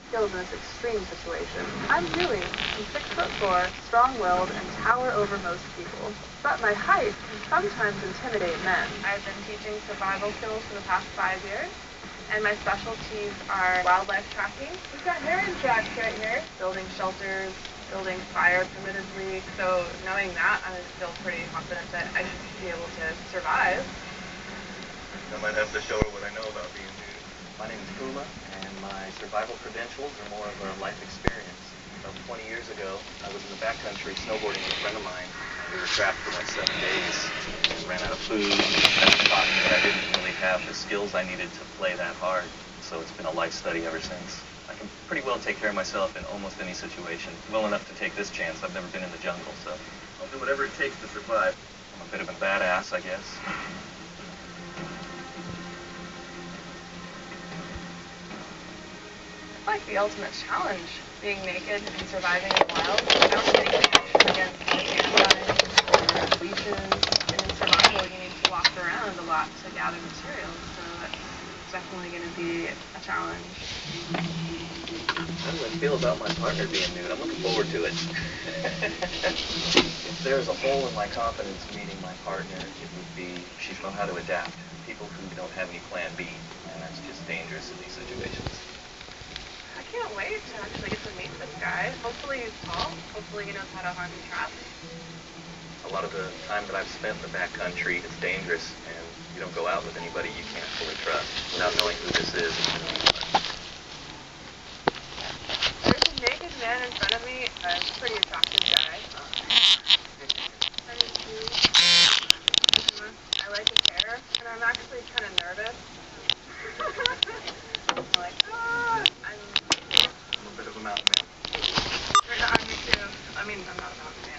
skills in this extreme situation. I'm Julie. I'm 6'4", strong-willed, and tower over most people. But my height can sometimes intimidate men. I've been teaching survival skills for the past 5 years, and my specialties are wildlife tracking. We've got heron tracks right here. Building shelters, building fire primitively. So knowing that, I feel pretty confident that I should be able to survive. I might have to show her what I know about being nude. My name is Puma, and my survival credentials are more of a life experience. About 20 years ago, I was in the backcountry snowboarding with a friend of mine. We were trapped for about 7 days and ran out of food. I thought that I didn't really have the skills I needed to play that hard, so it's been a life study ever since. I can pretty well take care of myself in almost any situation. Well enough to take this chance. I've never been in the jungle, so I'll do whatever it takes to survive. I'm a bit of a badass, I guess. It's like the ultimate challenge, being naked and surviving in the wild. I don't see any protection against campfires or leashes. And in survival, you need to walk around a lot to gather materials, so it's definitely going to be a challenge. How do I feel about my partner being nude? I'm looking forward to it. If there's a hole in my confidence meeting my partner, it would be she'd know how to adapt. People who don't have any plan B, and that's just dangerous in these situations. I can't wait to actually get to meet this guy. Hopefully he's tall. Hopefully he knows how to harm traps. A lot of the time that I've spent in the backcountry, it's dangerous, and you don't go out with anybody you can't fully trust without knowing who this is. There's a naked man in front of me. A pretty attractive guy. I like his hair, and I'm actually kind of nervous. I'm like, I'm I'm a bit of a mountain man. me too. I mean, I'm not a mountain man.